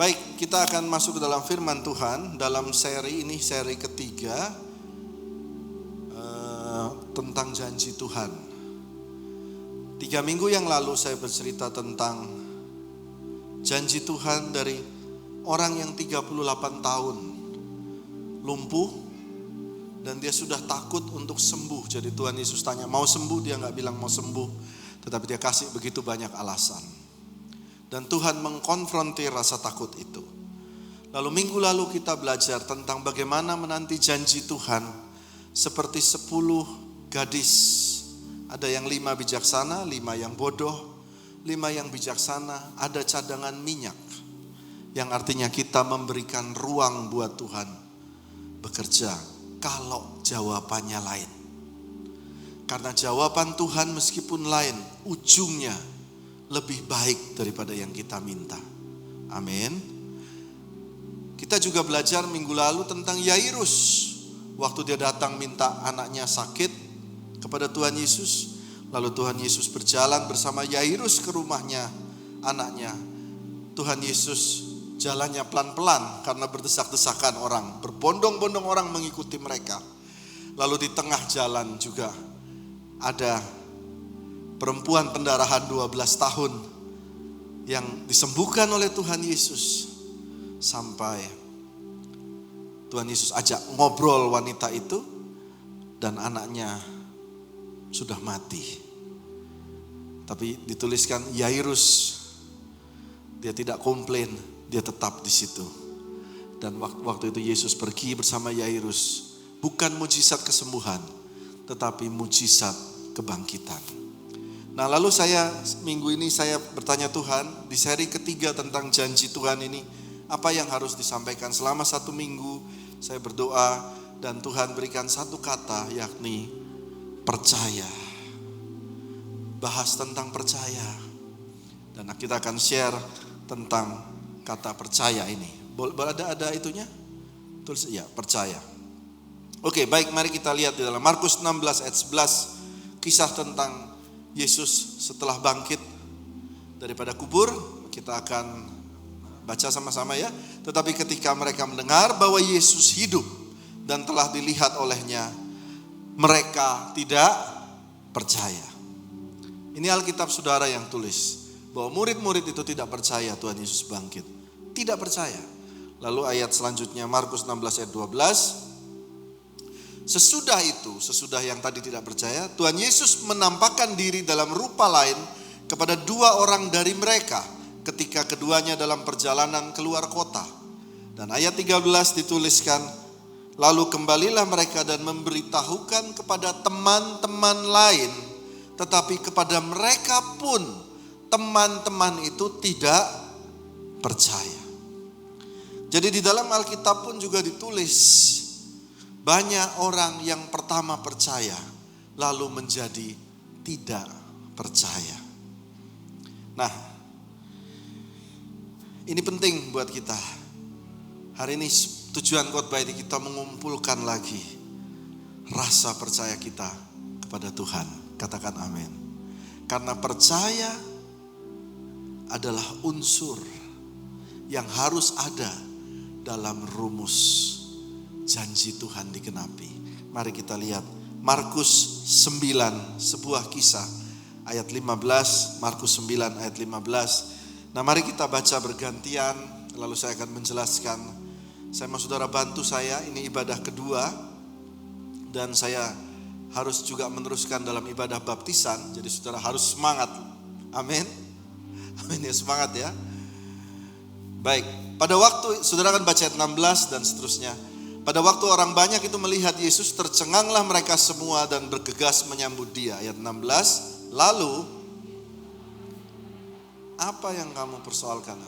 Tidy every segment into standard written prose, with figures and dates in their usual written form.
Baik, kita akan masuk ke dalam firman Tuhan dalam seri ini, seri ketiga tentang janji Tuhan. 3 minggu yang lalu saya bercerita tentang janji Tuhan dari orang yang 38 tahun lumpuh dan dia sudah takut untuk sembuh. Jadi Tuhan Yesus tanya mau sembuh, dia gak bilang mau sembuh, tetapi dia kasih begitu banyak alasan. Dan Tuhan mengkonfrontir rasa takut itu. Lalu minggu lalu kita belajar tentang bagaimana menanti janji Tuhan seperti 10 gadis. Ada yang 5 bijaksana, 5 yang bodoh, 5 yang bijaksana, ada cadangan minyak. Yang artinya kita memberikan ruang buat Tuhan bekerja kalau jawabannya lain. Karena jawaban Tuhan meskipun lain, ujungnya lebih baik daripada yang kita minta. Amin. Kita juga belajar minggu lalu tentang Yairus. Waktu dia datang minta anaknya sakit kepada Tuhan Yesus. Lalu Tuhan Yesus berjalan bersama Yairus ke rumahnya anaknya. Tuhan Yesus jalannya pelan-pelan karena berdesak-desakan orang. Berbondong-bondong orang mengikuti mereka. Lalu di tengah jalan juga ada perempuan pendarahan 12 tahun yang disembuhkan oleh Tuhan Yesus. Sampai Tuhan Yesus ajak ngobrol wanita itu dan anaknya sudah mati. Tapi dituliskan Yairus, dia tidak komplain, dia tetap di situ. Dan waktu itu Yesus pergi bersama Yairus, bukan mujizat kesembuhan, tetapi mujizat kebangkitan. Nah lalu minggu ini saya bertanya Tuhan, di seri ketiga tentang janji Tuhan ini, apa yang harus disampaikan? Selama 1 minggu saya berdoa dan Tuhan berikan satu kata, yakni percaya. Bahas tentang percaya. Dan kita akan share tentang kata percaya ini. Ada itunya? Tulis ya, percaya. Oke, baik, mari kita lihat di dalam Markus 16 ayat 11, kisah tentang Yesus setelah bangkit daripada kubur. Kita akan baca sama-sama ya. Tetapi ketika mereka mendengar bahwa Yesus hidup dan telah dilihat olehnya, mereka tidak percaya. Ini Alkitab saudara yang tulis bahwa murid-murid itu tidak percaya Tuhan Yesus bangkit. Tidak percaya. Lalu ayat selanjutnya Markus 16 ayat 12. Sesudah yang tadi tidak percaya, Tuhan Yesus menampakkan diri dalam rupa lain kepada 2 orang dari mereka ketika keduanya dalam perjalanan keluar kota. Dan ayat 13 dituliskan, lalu kembalilah mereka dan memberitahukan kepada teman-teman lain, tetapi kepada mereka pun teman-teman itu tidak percaya. Jadi di dalam Alkitab pun juga ditulis, banyak orang yang pertama percaya, lalu menjadi tidak percaya. Nah, ini penting buat kita. Hari ini tujuan khotbah ini kita mengumpulkan lagi rasa percaya kita kepada Tuhan. Katakan amin. Karena percaya adalah unsur yang harus ada dalam rumus janji Tuhan digenapi. Mari kita lihat Markus 9, sebuah kisah ayat 15, Markus 9 ayat 15. Nah mari kita baca bergantian, lalu saya akan menjelaskan. Saya mau saudara bantu saya, ini ibadah kedua dan saya harus juga meneruskan dalam ibadah baptisan. Jadi saudara harus semangat. Amin. Amin ya, semangat ya. Baik, pada waktu saudara akan baca ayat 16 dan seterusnya. Pada waktu orang banyak itu melihat Yesus, tercenganglah mereka semua dan bergegas menyambut dia. Ayat 16, lalu apa yang kamu persoalkan?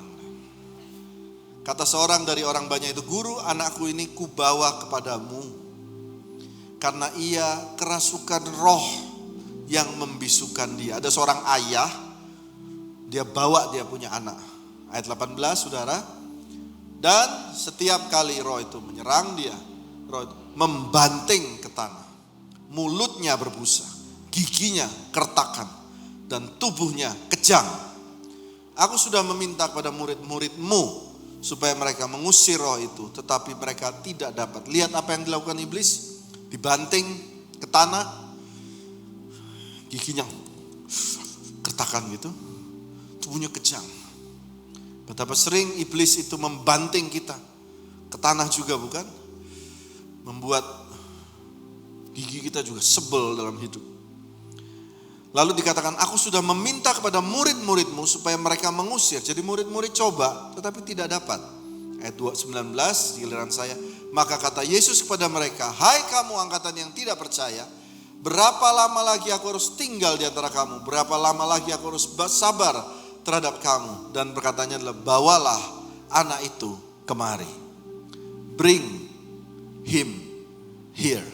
Kata seorang dari orang banyak itu, Guru, anakku ini kubawa kepadamu karena ia kerasukan roh yang membisukan dia. Ada seorang ayah, dia bawa dia punya anak. Ayat 18 saudara. Dan setiap kali roh itu menyerang dia, roh itu membanting ke tanah. Mulutnya berbusa, giginya kertakan, dan tubuhnya kejang. Aku sudah meminta kepada murid-muridmu supaya mereka mengusir roh itu, tetapi mereka tidak dapat. Lihat apa yang dilakukan iblis, dibanting ke tanah, giginya gertakan gitu, tubuhnya kejang. Betapa sering iblis itu membanting kita ke tanah juga, bukan? Membuat gigi kita juga sebel dalam hidup. Lalu dikatakan, aku sudah meminta kepada murid-muridmu supaya mereka mengusir. Jadi murid-murid coba, tetapi tidak dapat. Ayat 19, giliran saya. Maka kata Yesus kepada mereka, hai kamu angkatan yang tidak percaya, berapa lama lagi aku harus tinggal di antara kamu? Berapa lama lagi aku harus sabar terhadap kamu? Dan perkataannya adalah, bawalah anak itu kemari. Bring him here.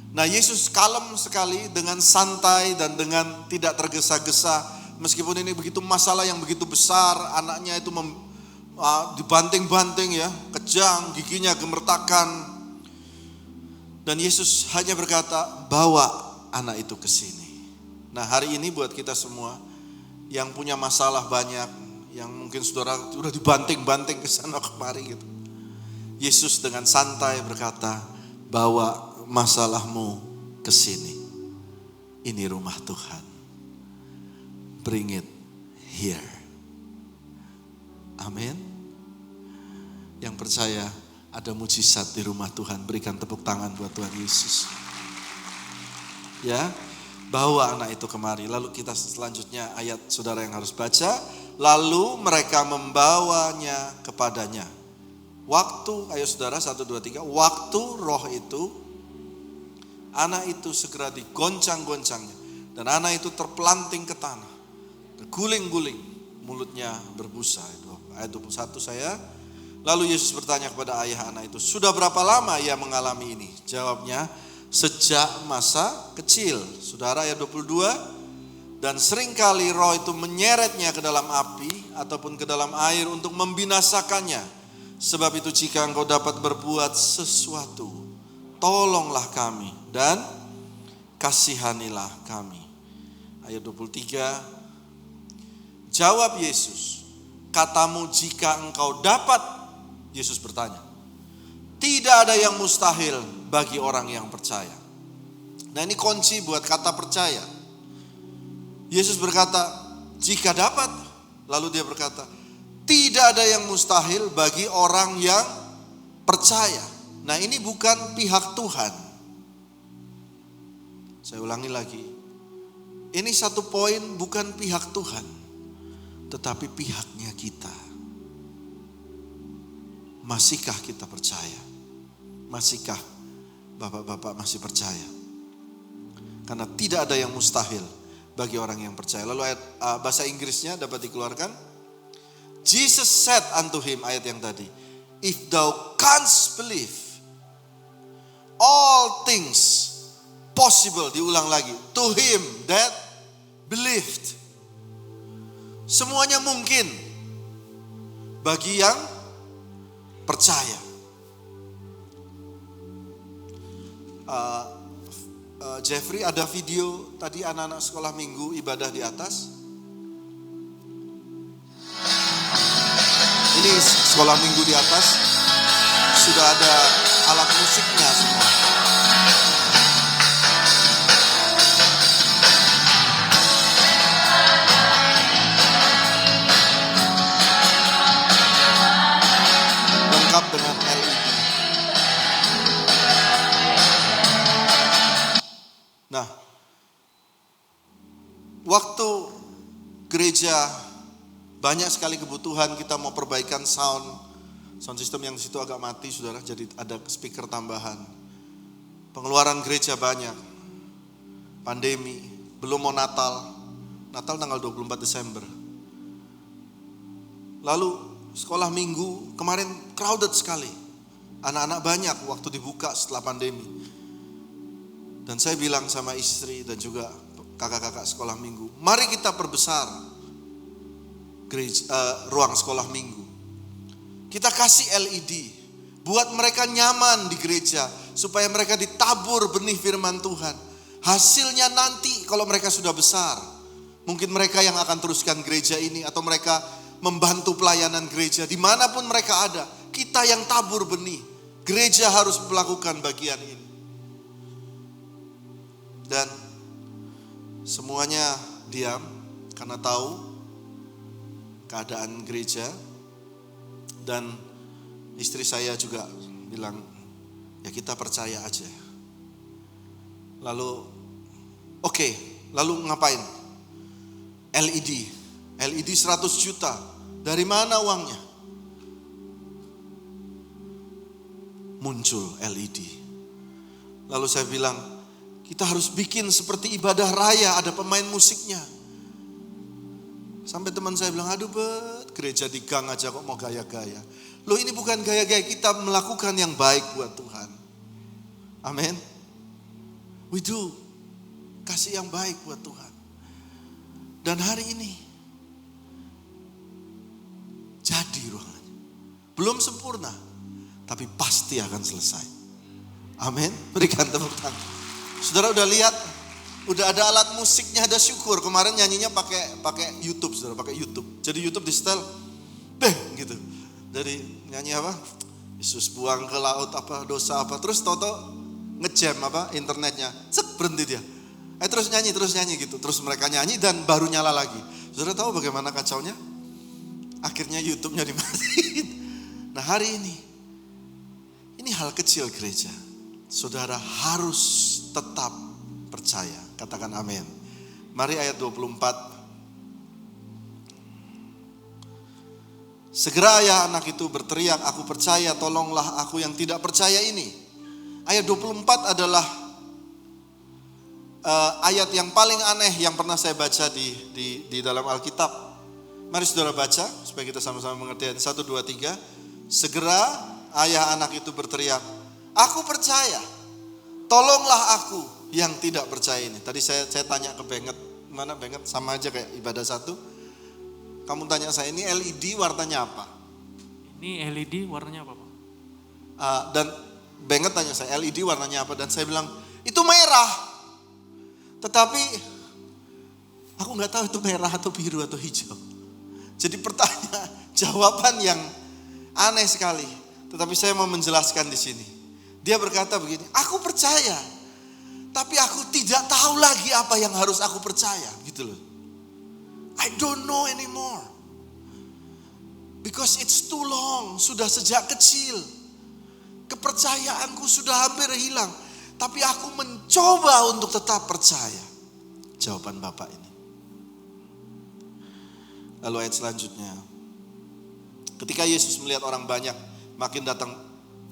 Nah, Yesus kalem sekali, dengan santai dan dengan tidak tergesa-gesa. Meskipun ini begitu masalah yang begitu besar, anaknya itu dibanting-banting ya, kejang, giginya gemertakan. Dan Yesus hanya berkata, bawa anak itu ke sini. Nah, hari ini buat kita semua yang punya masalah banyak, yang mungkin saudara sudah dibanting-banting ke sana kemari gitu. Yesus dengan santai berkata, bawa masalahmu ke sini. Ini rumah Tuhan. Bring it here. Amin. Yang percaya ada mujizat di rumah Tuhan, berikan tepuk tangan buat Tuhan Yesus. Ya, bawa anak itu kemari. Lalu kita selanjutnya ayat saudara yang harus baca. Lalu mereka membawanya kepadanya. Waktu, ayo saudara 1, 2, 3. Waktu roh itu, anak itu segera digoncang-goncangnya. Dan anak itu terpelanting ke tanah. Terguling-guling, mulutnya berbusa. Ayat 21 saya. Lalu Yesus bertanya kepada ayah anak itu, sudah berapa lama ia mengalami ini? Jawabnya, sejak masa kecil. Saudara, ayat 22. Dan seringkali roh itu menyeretnya ke dalam api ataupun ke dalam air untuk membinasakannya. Sebab itu jika engkau dapat berbuat sesuatu, tolonglah kami dan kasihanilah kami. Ayat 23. Jawab Yesus, katamu jika engkau dapat, Yesus bertanya, tidak ada yang mustahil bagi orang yang percaya. Nah, ini kunci buat kata percaya. Yesus berkata, jika dapat. Lalu dia berkata, tidak ada yang mustahil bagi orang yang percaya. Nah, ini bukan pihak Tuhan. Saya ulangi lagi. Ini satu poin, bukan pihak Tuhan, tetapi pihaknya kita. Masihkah kita percaya? Masihkah bapak-bapak masih percaya? Karena tidak ada yang mustahil bagi orang yang percaya. Lalu ayat bahasa Inggrisnya dapat dikeluarkan. Jesus said unto him, ayat yang tadi, if thou canst believe, all things possible. Diulang lagi, to him that believed. Semuanya mungkin bagi yang percaya. Jeffrey, ada video tadi anak-anak sekolah minggu ibadah di atas. Ini sekolah minggu di atas, sudah ada alat musiknya semua. Lengkap dengan LED. Nah, waktu gereja banyak sekali kebutuhan, kita mau perbaikan sound system yang di situ agak mati, saudara, jadi ada speaker tambahan. Pengeluaran gereja banyak. Pandemi, belum mau Natal tanggal 24 Desember. Lalu sekolah minggu kemarin crowded sekali. Anak-anak banyak waktu dibuka setelah pandemi. Dan saya bilang sama istri dan juga kakak-kakak sekolah minggu, mari kita perbesar ruang sekolah minggu. Kita kasih LED, buat mereka nyaman di gereja, supaya mereka ditabur benih firman Tuhan. Hasilnya nanti kalau mereka sudah besar, mungkin mereka yang akan teruskan gereja ini, atau mereka membantu pelayanan gereja dimanapun mereka ada. Kita yang tabur benih, gereja harus melakukan bagian ini. Dan semuanya diam karena tahu keadaan gereja. Dan istri saya juga bilang, ya kita percaya aja. Lalu oke, lalu ngapain? LED 100 juta. Dari mana uangnya? Muncul LED. Lalu saya bilang, kita harus bikin seperti ibadah raya, ada pemain musiknya. Sampai teman saya bilang, aduh Bet, gereja di gang aja kok mau gaya-gaya. Loh ini bukan gaya-gaya, kita melakukan yang baik buat Tuhan. Amin. We do. Kasih yang baik buat Tuhan. Dan hari ini, jadi ruangannya. Belum sempurna, tapi pasti akan selesai. Amin. Berikan tepuk tangan. Saudara udah lihat? Udah ada alat musiknya, ada syukur. Kemarin nyanyinya pakai YouTube, saudara, pakai YouTube. Jadi YouTube di setel, gitu. Jadi nyanyi apa? Yesus buang ke laut apa dosa apa. Terus toto ngejam apa internetnya, berhenti dia. Terus nyanyi gitu. Terus mereka nyanyi dan baru nyala lagi. Saudara tahu bagaimana kacaunya? Akhirnya YouTube-nya dimatiin. Nah hari ini hal kecil gereja. Saudara harus tetap percaya. Katakan amin. Mari ayat 24. Segera ayah anak itu berteriak, aku percaya, tolonglah aku yang tidak percaya ini. Ayat 24 adalah ayat yang paling aneh yang pernah saya baca di dalam Alkitab. Mari saudara baca supaya kita sama-sama mengerti. 1, 2, 3. Segera ayah anak itu berteriak, aku percaya, tolonglah aku yang tidak percaya ini. Tadi saya tanya ke Benget, mana Benget sama aja kayak ibadah satu. Kamu tanya saya, ini LED warnanya apa? Ini LED warnanya apa Pak? Dan Benget tanya saya, LED warnanya apa? Dan saya bilang, itu merah. Tetapi aku gak tahu itu merah atau biru atau hijau. Jadi pertanyaan, jawaban yang aneh sekali. Tetapi saya mau menjelaskan di sini. Dia berkata begini, aku percaya. Tapi aku tidak tahu lagi apa yang harus aku percaya. Gitu loh. I don't know anymore. Because it's too long. Sudah sejak kecil. Kepercayaanku sudah hampir hilang. Tapi aku mencoba untuk tetap percaya. Jawaban Bapak ini. Lalu ayat selanjutnya. Ketika Yesus melihat orang banyak makin datang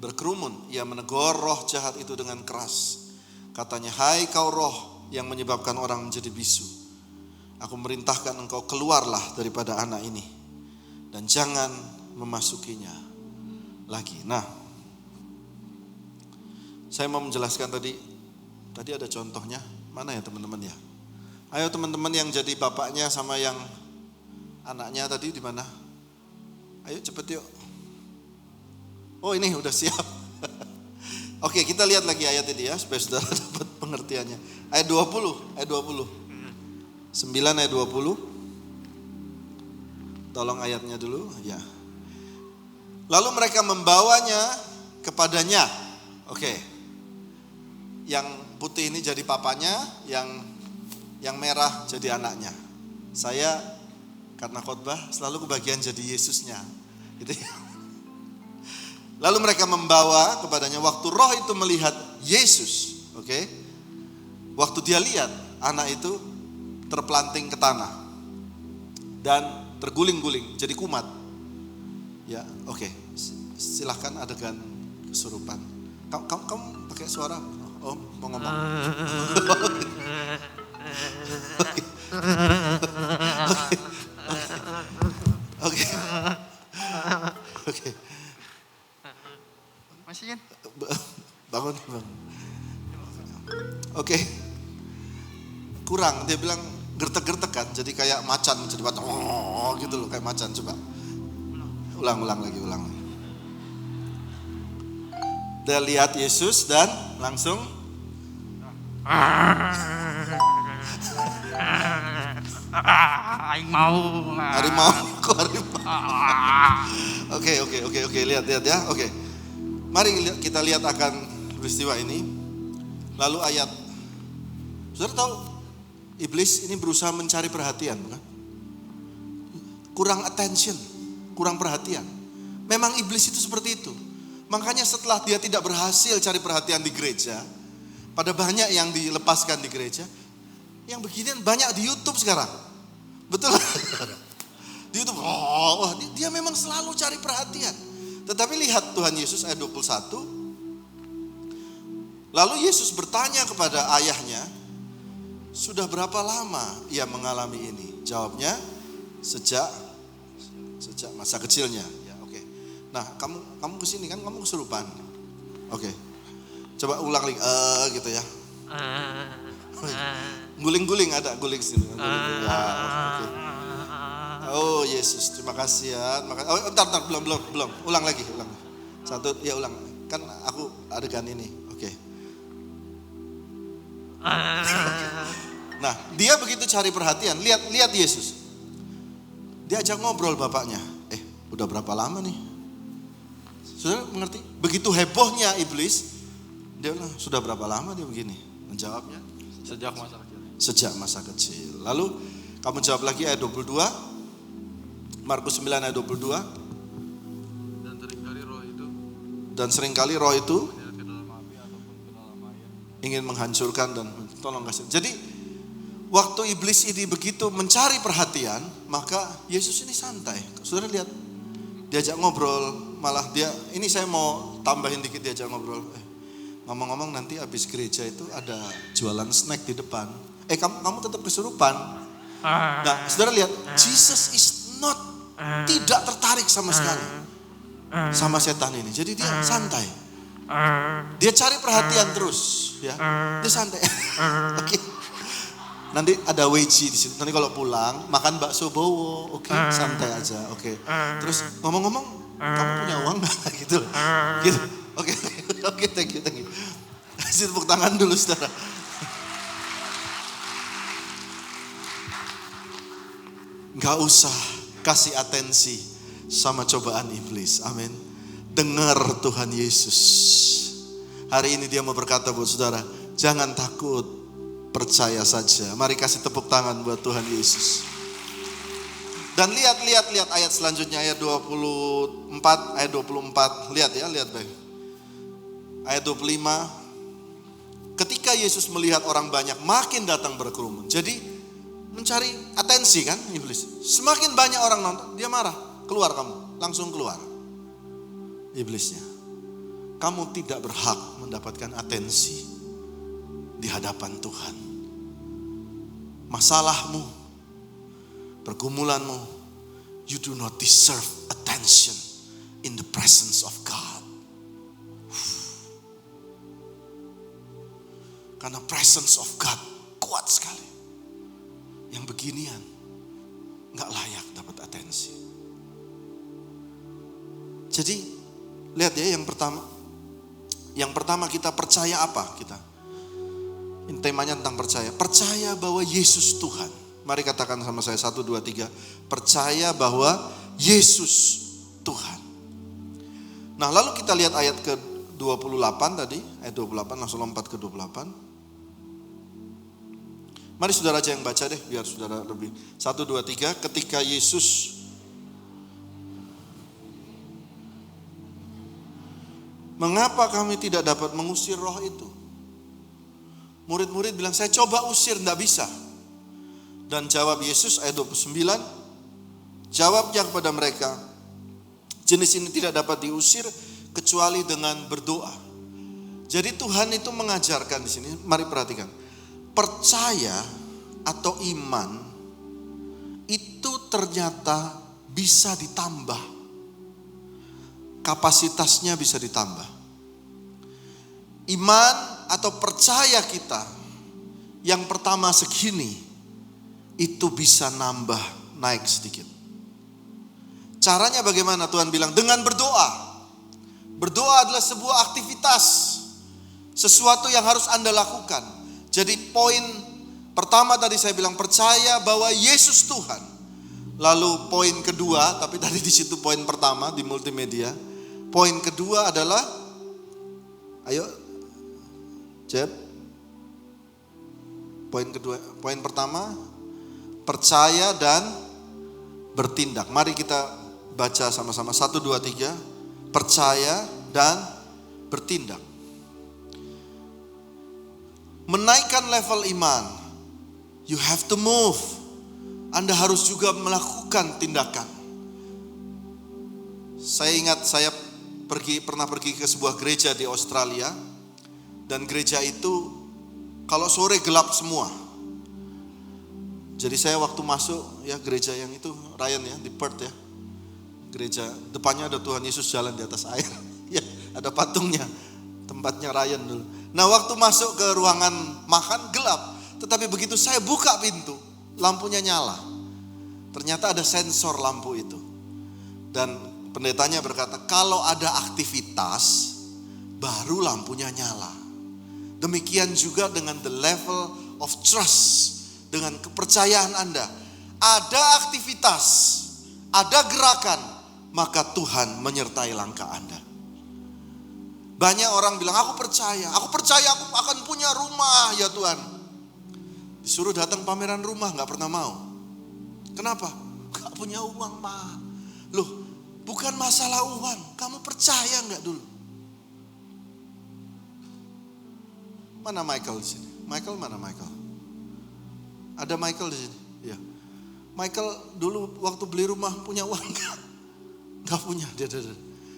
berkerumun, ia menegur roh jahat itu dengan keras. Katanya, hai kau roh yang menyebabkan orang menjadi bisu. Aku merintahkan engkau keluarlah daripada anak ini. Dan jangan memasukinya lagi. Nah, saya mau menjelaskan tadi ada contohnya. Mana ya teman-teman ya? Ayo teman-teman yang jadi bapaknya sama yang anaknya tadi di mana? Ayo cepet yuk. Oh ini udah siap. Oke, kita lihat lagi ayat ini ya supaya saudara dapat pengertiannya. Ayat 20. 9 ayat 20. Tolong ayatnya dulu, ya. Lalu mereka membawanya kepadanya. Oke. Yang putih ini jadi papanya, yang merah jadi anaknya. Saya karena khotbah selalu kebagian jadi Yesusnya. Gitu ya. Lalu mereka membawa kepadanya, waktu roh itu melihat Yesus, oke? Waktu dia lihat anak itu terpelanting ke tanah dan terguling-guling jadi kumat. Ya, oke. Silahkan adegan kesurupan. Kamu pakai suara? Oh, mau ngomong. Oke. Masih kan? Bangun. Oke. Kurang, dia bilang gertek-gertek kan, jadi kayak macan, jadi gitu loh, kayak macan. Coba ulang lagi. Dia lihat Yesus dan langsung Aing mau. harimau Aku harimau. Oke, lihat ya. Oke. Mari kita lihat akan peristiwa ini. Lalu ayat, saudara tahu iblis ini berusaha mencari perhatian, bukan? Kurang attention, kurang perhatian. Memang iblis itu seperti itu. Makanya setelah dia tidak berhasil cari perhatian di gereja, pada banyak yang dilepaskan di gereja, yang beginian banyak di YouTube sekarang. Betul? Di YouTube, dia memang selalu cari perhatian. Tetapi lihat Tuhan Yesus ayat 21. Lalu Yesus bertanya kepada ayahnya, sudah berapa lama ia mengalami ini? Jawabnya, sejak masa kecilnya. Ya, oke. Nah, kamu kesini kan, kamu kesurupan. Oke. Coba ulang lagi, gitu ya. Guling-guling, ada guling sini. Ya, oke. Oh Yesus, terima kasih ya. Oh, entar, belum. Ulang lagi. Satu, ya ulang. Kan aku adegan ini. Oke. Nah, dia begitu cari perhatian. Lihat Yesus. Dia ajak ngobrol bapaknya. Udah berapa lama nih? Saudara mengerti? Begitu hebohnya iblis, dia bilang, sudah berapa lama dia begini? Menjawabnya, sejak masa kecil. Lalu kamu jawab lagi ayat 22. Markus 9 ayat 22. Dan seringkali roh itu ingin menghancurkan dan tolong kasih. Jadi waktu iblis ini begitu mencari perhatian, maka Yesus ini santai. Saudara lihat, diajak ngobrol, malah dia, ini saya mau tambahin dikit, diajak ngobrol. Ngomong-ngomong nanti habis gereja itu ada jualan snack di depan. Kamu tetap kesurupan. Nah, saudara lihat, Jesus is tidak tertarik sama sekali sama setan ini. Jadi dia santai. Dia cari perhatian terus, ya. Dia santai. Oke. Nanti ada weji di situ. Nanti kalau pulang makan bakso bowo, oke, santai aja, oke. Terus ngomong-ngomong, kamu punya uang nggak? Gitu. Oke, thank you. Kasih tepuk tangan dulu, saudara. Gak usah kasih atensi sama cobaan iblis. Amin. Dengar Tuhan Yesus. Hari ini dia mau berkata buat saudara, jangan takut, percaya saja. Mari kasih tepuk tangan buat Tuhan Yesus. Dan lihat ayat selanjutnya, ayat 24, ayat 24. Lihat baik. Ayat 25. Ketika Yesus melihat orang banyak makin datang berkerumun. Jadi mencari atensi kan iblis. Semakin banyak orang nonton, dia marah. Keluar kamu, langsung keluar. Iblisnya. Kamu tidak berhak mendapatkan atensi di hadapan Tuhan. Masalahmu, pergumulanmu, you do not deserve attention in the presence of God. Karena presence of God kuat sekali. Yang beginian gak layak dapat atensi. Jadi lihat ya, yang pertama kita percaya apa kita? Ini temanya tentang percaya. Percaya bahwa Yesus Tuhan. Mari katakan sama saya 1, 2, 3. Percaya bahwa Yesus Tuhan. Nah, lalu kita lihat ayat ke 28 tadi, ayat 28, langsung lompat ke 28. Mari saudara aja yang baca deh, biar saudara lebih. 1, 2, 3, ketika Yesus mengapa kami tidak dapat mengusir roh itu? Murid-murid bilang, saya coba usir, enggak bisa. Dan jawab Yesus ayat 29, jawabnya kepada mereka, jenis ini tidak dapat diusir kecuali dengan berdoa. Jadi Tuhan itu mengajarkan di sini, mari perhatikan. Percaya atau iman itu ternyata bisa ditambah. Kapasitasnya bisa ditambah. Iman atau percaya kita yang pertama segini itu bisa nambah, naik sedikit. Caranya bagaimana? Tuhan bilang dengan berdoa. Berdoa adalah sebuah aktivitas, sesuatu yang harus Anda lakukan. Jadi poin pertama tadi saya bilang percaya bahwa Yesus Tuhan. Lalu poin kedua, tapi tadi di situ poin pertama di multimedia. Poin kedua adalah, ayo, Jeb. Poin kedua, poin pertama, percaya dan bertindak. Mari kita baca sama-sama. 1, 2, 3. Percaya dan bertindak. Menaikkan level iman. You have to move. Anda harus juga melakukan tindakan. Saya ingat saya pernah pergi ke sebuah gereja di Australia. Dan gereja itu kalau sore gelap semua. Jadi saya waktu masuk ya gereja yang itu Ryan ya di Perth ya. Gereja depannya ada Tuhan Yesus jalan di atas air. Ya, ada patungnya. Tempatnya Ryan dulu. Nah, waktu masuk ke ruangan makan gelap. Tetapi begitu saya buka pintu, lampunya nyala. Ternyata ada sensor lampu itu. Dan pendetanya berkata, kalau ada aktivitas, baru lampunya nyala. Demikian juga dengan the level of trust, dengan kepercayaan Anda. Ada aktivitas, ada gerakan, maka Tuhan menyertai langkah Anda. Banyak orang bilang, aku percaya aku akan punya rumah ya Tuhan. Disuruh datang pameran rumah, gak pernah mau. Kenapa? Gak punya uang, Pak. Loh, bukan masalah uang. Kamu percaya gak dulu? Mana Michael di sini? Michael mana Michael? Ada Michael di sini? Ya. Michael dulu waktu beli rumah punya uang gak? Gak punya. Dia.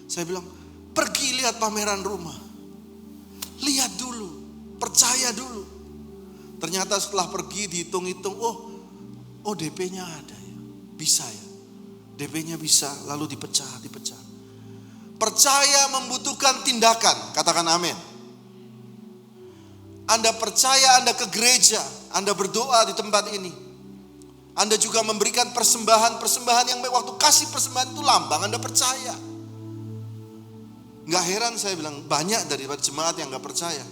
Saya bilang, pergi lihat pameran rumah. Lihat dulu. Percaya dulu. Ternyata setelah pergi dihitung-hitung, oh DP-nya ada ya. Bisa ya. DP-nya bisa, lalu dipecah. Percaya membutuhkan tindakan, katakan amin. Anda percaya, Anda ke gereja, Anda berdoa di tempat ini. Anda juga memberikan persembahan yang baik. Waktu kasih persembahan itu lambang, Anda percaya. Gak heran saya bilang, banyak dari jemaat yang gak percaya.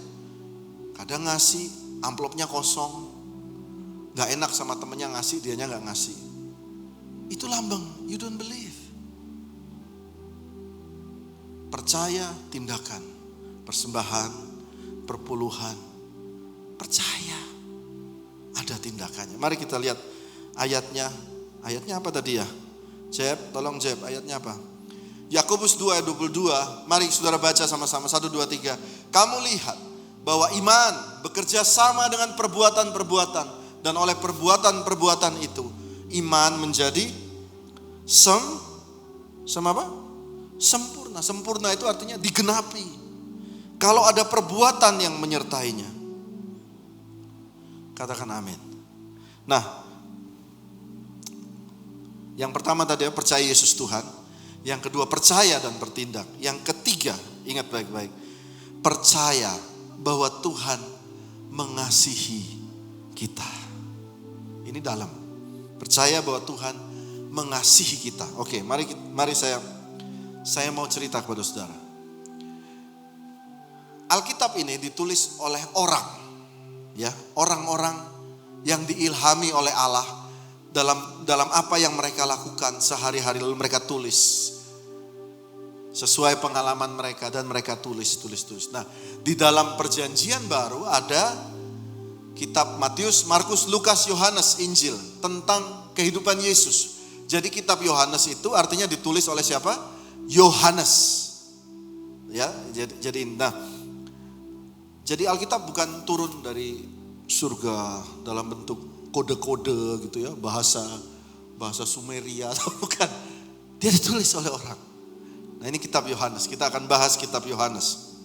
Kadang ngasih, amplopnya kosong, gak enak sama temennya ngasih, dianya gak ngasih. Itu lambang, you don't believe. Percaya, tindakan, persembahan, perpuluhan, percaya, ada tindakannya. Mari kita lihat ayatnya. Ayatnya apa tadi ya? Jeb, tolong Jeb, ayatnya apa? Yakobus 2 ayat 22, mari saudara baca sama-sama, 1, 2, 3. Kamu lihat bahwa iman bekerja sama dengan perbuatan-perbuatan, dan oleh perbuatan-perbuatan itu iman menjadi apa? Sempurna. Sempurna itu artinya digenapi. Kalau ada perbuatan yang menyertainya. Katakan amin. Nah, yang pertama tadi percaya Yesus Tuhan, yang kedua percaya dan bertindak, yang ketiga ingat baik-baik, percaya bahwa Tuhan mengasihi kita. Ini dalam. Percaya bahwa Tuhan mengasihi kita. Oke, mari saya mau cerita kepada saudara. Alkitab ini ditulis oleh orang, ya, orang-orang yang diilhami oleh Allah dalam apa yang mereka lakukan sehari-hari, lalu mereka tulis sesuai pengalaman mereka dan mereka tulis. Nah, di dalam perjanjian baru ada kitab Matius, Markus, Lukas, Yohanes, Injil tentang kehidupan Yesus. Jadi kitab Yohanes itu artinya ditulis oleh siapa? Yohanes. Ya, jadi Alkitab bukan turun dari surga dalam bentuk kode-kode gitu ya, bahasa Sumeria, bukan. Dia ditulis oleh orang. Nah, ini kitab Yohanes. Kita akan bahas kitab Yohanes.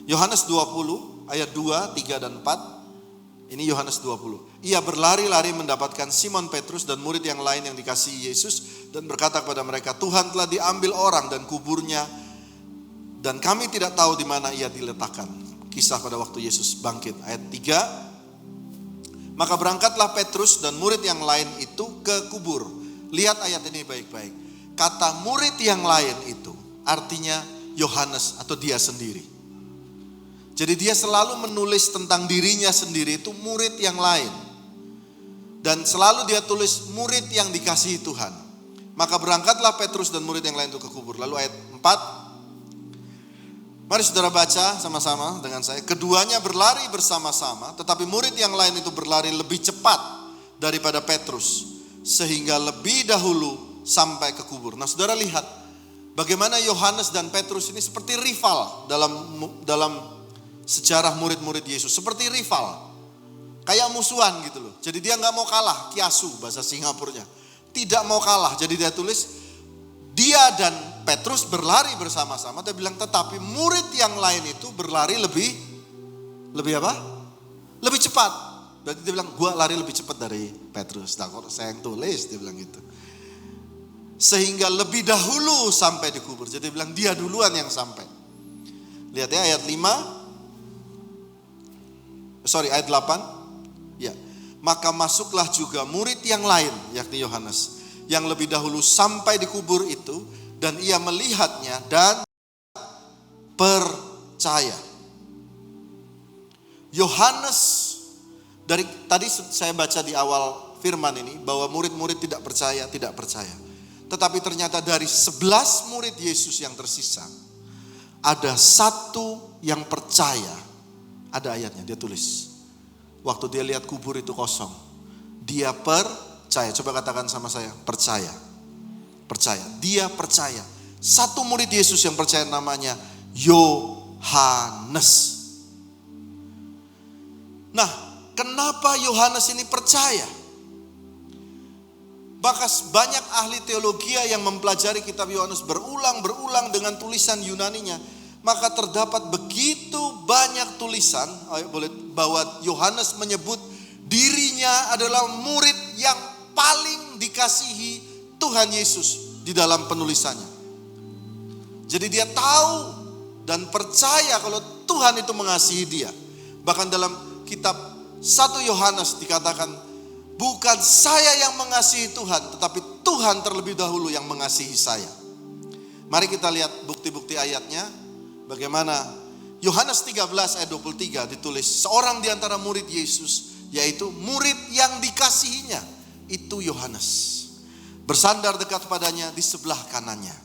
Yohanes 20 ayat 2, 3 dan 4. Ini Yohanes 20. Ia berlari-lari mendapatkan Simon Petrus dan murid yang lain yang dikasihi Yesus dan berkata kepada mereka, Tuhan telah diambil orang dan kuburnya dan kami tidak tahu di mana ia diletakkan. Kisah pada waktu Yesus bangkit. Ayat 3. Maka berangkatlah Petrus dan murid yang lain itu ke kubur. Lihat ayat ini baik-baik. Kata murid yang lain itu artinya Yohanes atau dia sendiri. Jadi dia selalu menulis tentang dirinya sendiri itu murid yang lain. Dan selalu dia tulis murid yang dikasihi Tuhan. Maka berangkatlah Petrus dan murid yang lain itu ke kubur. Lalu ayat 4. Mari saudara baca sama-sama dengan saya. Keduanya berlari bersama-sama, tetapi murid yang lain itu berlari lebih cepat daripada Petrus, sehingga lebih dahulu sampai ke kubur. Nah, saudara lihat bagaimana Yohanes dan Petrus ini seperti rival dalam sejarah murid-murid Yesus. Seperti rival, kayak musuhan gitu loh. Jadi dia nggak mau kalah, kiasu bahasa Singapurnya. Tidak mau kalah, jadi dia tulis dia dan Petrus berlari bersama-sama. Dia bilang tetapi murid yang lain itu berlari lebih apa? Lebih cepat. Berarti dia bilang gua lari lebih cepat dari Petrus. Nah, kok saya yang tulis, dia bilang gitu. Sehingga lebih dahulu sampai di kubur. Jadi dia bilang dia duluan yang sampai. Lihat ya ayat 8. Ya. Maka masuklah juga murid yang lain, yakni Yohanes, yang lebih dahulu sampai di kubur itu, dan ia melihatnya dan percaya. Yohanes, dari tadi saya baca di awal firman ini bahwa murid-murid tidak percaya. Tetapi ternyata dari 11 murid Yesus yang tersisa, ada satu yang percaya. Ada ayatnya, dia tulis. Waktu dia lihat kubur itu kosong, dia percaya. Coba katakan sama saya, percaya. Percaya, dia percaya. Satu murid Yesus yang percaya namanya Yohanes. Nah, kenapa Yohanes ini percaya? Maka banyak ahli teologi yang mempelajari kitab Yohanes berulang dengan tulisan Yunaninya. Maka terdapat begitu banyak tulisan bahwa Yohanes menyebut dirinya adalah murid yang paling dikasihi Tuhan Yesus di dalam penulisannya. Jadi dia tahu dan percaya kalau Tuhan itu mengasihi dia. Bahkan dalam kitab 1 Yohanes dikatakan, bukan saya yang mengasihi Tuhan, tetapi Tuhan terlebih dahulu yang mengasihi saya. Mari kita lihat bukti-bukti ayatnya. Bagaimana Yohanes 13 ayat 23 ditulis, seorang di antara murid Yesus, yaitu murid yang dikasihinya, itu Yohanes, bersandar dekat padanya di sebelah kanannya.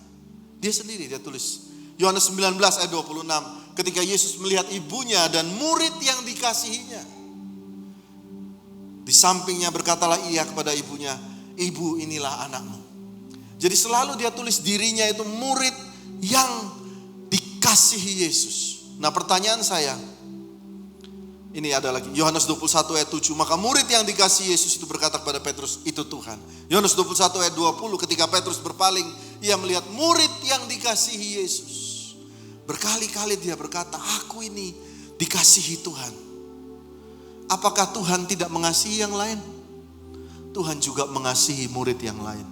Dia sendiri, dia tulis. Yohanes 19 ayat 26, ketika Yesus melihat ibunya dan murid yang dikasihinya, di sampingnya berkatalah ia kepada ibunya, ibu inilah anakmu. Jadi selalu dia tulis dirinya itu murid yang dikasihi Yesus. Nah, pertanyaan saya, ini ada lagi, Yohanes 21 ayat 7, maka murid yang dikasihi Yesus itu berkata kepada Petrus, itu Tuhan. Yohanes 21 ayat 20, ketika Petrus berpaling, ia melihat murid yang dikasihi Yesus. Berkali-kali dia berkata, aku ini dikasihi Tuhan. Apakah Tuhan tidak mengasihi yang lain? Tuhan juga mengasihi murid yang lain.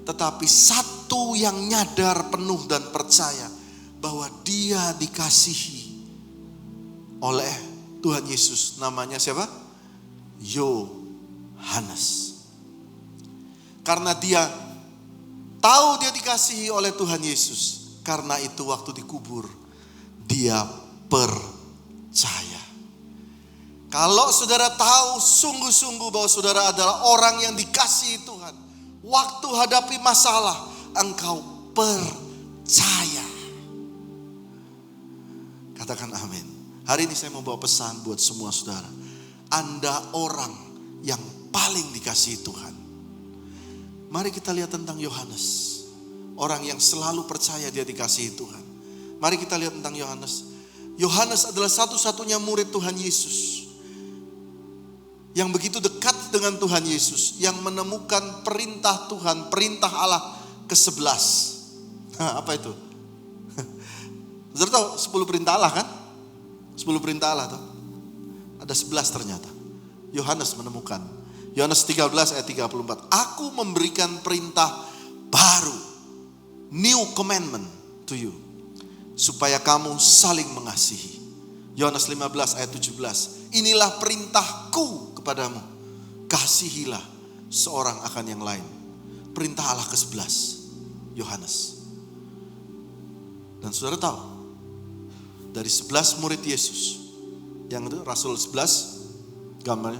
Tetapi satu yang nyadar penuh dan percaya bahwa dia dikasihi oleh Tuhan Yesus. Namanya siapa? Yohanes. Karena dia tahu dia dikasihi oleh Tuhan Yesus, karena itu waktu dikubur dia percaya. Kalau saudara tahu sungguh-sungguh bahwa saudara adalah orang yang dikasihi Tuhan, waktu hadapi masalah engkau percaya. Katakan amin. Hari ini saya mau bawa pesan buat semua saudara. Anda orang yang paling dikasihi Tuhan. Mari kita lihat tentang Yohanes. Orang yang selalu percaya dia dikasihi Tuhan. Mari kita lihat tentang Yohanes. Yohanes adalah satu-satunya murid Tuhan Yesus yang begitu dekat dengan Tuhan Yesus, yang menemukan perintah Tuhan, perintah Allah ke-11. Apa itu? Saudara tahu 10 perintah Allah kan? 10 perintah Allah tuh. Ada 11 ternyata. Yohanes menemukan. Yohanes 13 ayat 34. Aku memberikan perintah baru. New commandment to you. Supaya kamu saling mengasihi. Yohanes 15 ayat 17. Inilah perintahku kepadamu. Kasihilah seorang akan yang lain. Perintah Allah ke-11. Yohanes. Dan saudara tahu, dari 11 murid Yesus, yang itu Rasul 11 gambarnya,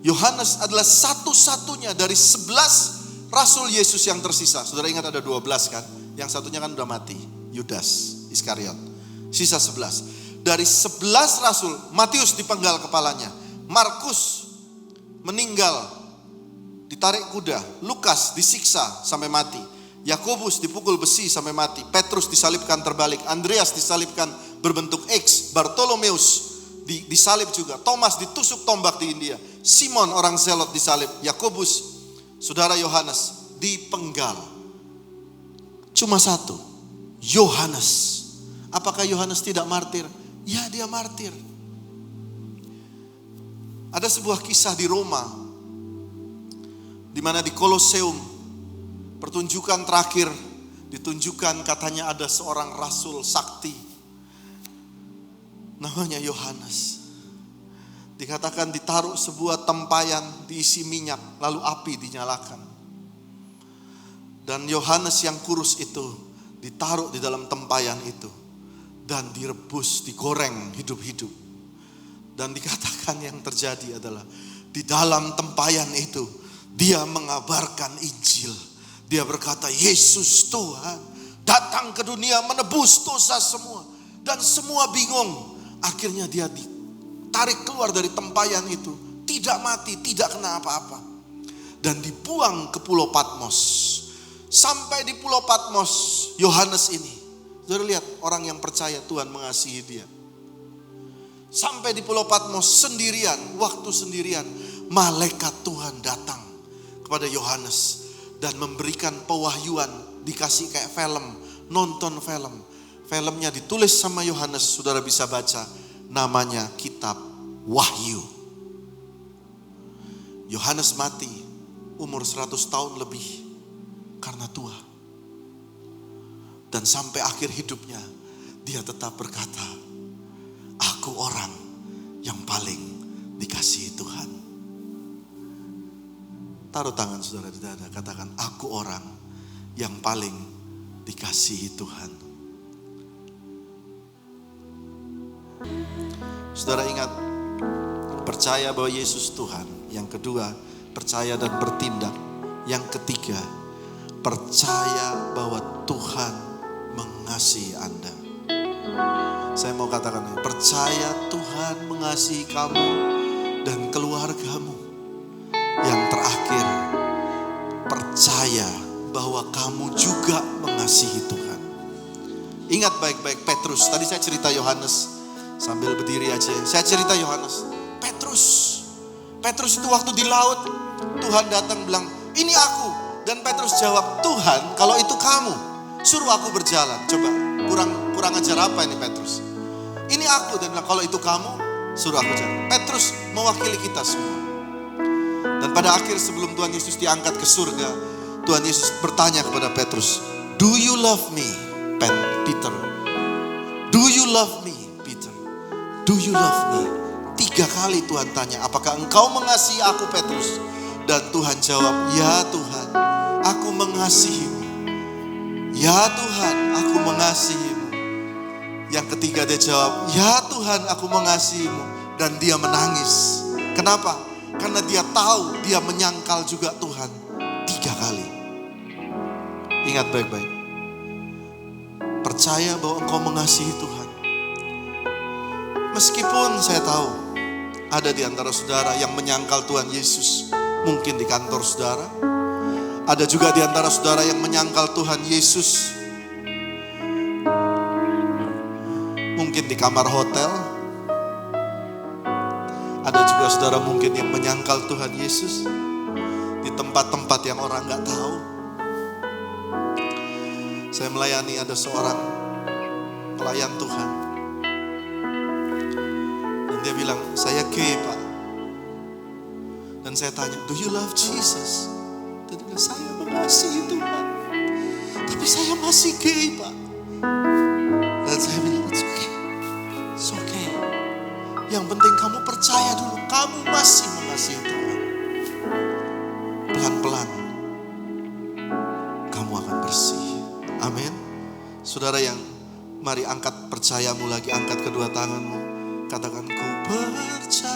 Yohanes adalah satu-satunya dari 11 rasul Yesus yang tersisa. Saudara ingat ada 12 kan? Yang satunya kan udah mati, Yudas Iskariot. Sisa 11. Dari 11 rasul, Matius dipenggal kepalanya, Markus meninggal, ditarik kuda, Lukas disiksa sampai mati, Yakobus dipukul besi sampai mati, Petrus disalibkan terbalik, Andreas disalibkan berbentuk X, Bartolomeus disalib juga, Thomas ditusuk tombak di India, Simon orang Zelot disalib, Yakobus, saudara Yohanes dipenggal. Cuma satu, Yohanes. Apakah Yohanes tidak martir? Ya, dia martir. Ada sebuah kisah di Roma, di mana di Koloseum, pertunjukan terakhir ditunjukkan, katanya ada seorang rasul sakti, namanya Yohanes. Dikatakan ditaruh sebuah tempayan, diisi minyak, lalu api dinyalakan. Dan Yohanes yang kurus itu ditaruh di dalam tempayan itu dan direbus, digoreng hidup-hidup. Dan dikatakan yang terjadi adalah di dalam tempayan itu dia mengabarkan Injil. Dia berkata, Yesus Tuhan datang ke dunia menebus dosa semua. Dan semua bingung. Akhirnya dia ditarik keluar dari tempayan itu, tidak mati, tidak kena apa-apa, dan dibuang ke Pulau Patmos. Sampai di Pulau Patmos, Yohanes ini, saudara lihat orang yang percaya Tuhan mengasihi dia. Sampai di Pulau Patmos sendirian, waktu sendirian, malaikat Tuhan datang kepada Yohanes dan memberikan pewahyuan, dikasih kayak film, nonton film. Filmnya ditulis sama Yohanes, saudara bisa baca, namanya Kitab Wahyu. Yohanes mati umur 100 tahun lebih karena tua. Dan sampai akhir hidupnya dia tetap berkata, aku orang yang paling dikasihi Tuhan. Taruh tangan saudara di dada, katakan, aku orang yang paling dikasihi Tuhan. Saudara ingat, percaya bahwa Yesus Tuhan. Yang kedua, percaya dan bertindak. Yang ketiga, percaya bahwa Tuhan mengasihi Anda. Saya mau katakan, percaya Tuhan mengasihi kamu dan keluargamu. Yang terakhir, percaya bahwa kamu juga mengasihi Tuhan. Ingat baik-baik Petrus, tadi saya cerita Yohanes, sambil berdiri aja, saya cerita Yohanes. Petrus itu waktu di laut, Tuhan datang bilang, ini aku. Dan Petrus jawab, Tuhan kalau itu kamu, suruh aku berjalan. Coba, kurang ajar apa ini Petrus? Ini aku. Dan bilang, kalau itu kamu, suruh aku jalan. Petrus mewakili kita semua. Dan pada akhir sebelum Tuhan Yesus diangkat ke surga, Tuhan Yesus bertanya kepada Petrus, do you love me, Peter? Do you love me, Peter? Do you love me? 3 kali Tuhan tanya, apakah engkau mengasihi aku, Petrus? Dan Tuhan jawab, ya Tuhan, aku mengasihimu. Ya Tuhan, aku mengasihimu. Yang ketiga dia jawab, ya Tuhan, aku mengasihimu. Dan dia menangis. Kenapa? Karena dia tahu, dia menyangkal juga Tuhan 3 kali. Ingat baik-baik. Percaya bahwa engkau mengasihi Tuhan. Meskipun saya tahu ada di antara saudara yang menyangkal Tuhan Yesus, mungkin di kantor saudara. Ada juga di antara saudara yang menyangkal Tuhan Yesus, mungkin di kamar hotel. Ada juga saudara mungkin yang menyangkal Tuhan Yesus di tempat-tempat yang orang gak tahu. Saya melayani ada seorang pelayan Tuhan. Dan dia bilang, saya gay Pak. Dan saya tanya, do you love Jesus? Dan dia bilang, saya mengasihi Tuhan. Tapi saya masih gay Pak. Dan saya bilang, it's okay. It's okay. Yang penting kamu percaya dulu, kamu masih mengasihi Tuhan. Pelan-pelan kamu akan bersih. Amin. Saudara yang mari angkat percayamu lagi, angkat kedua tanganmu. Katakan, ku percaya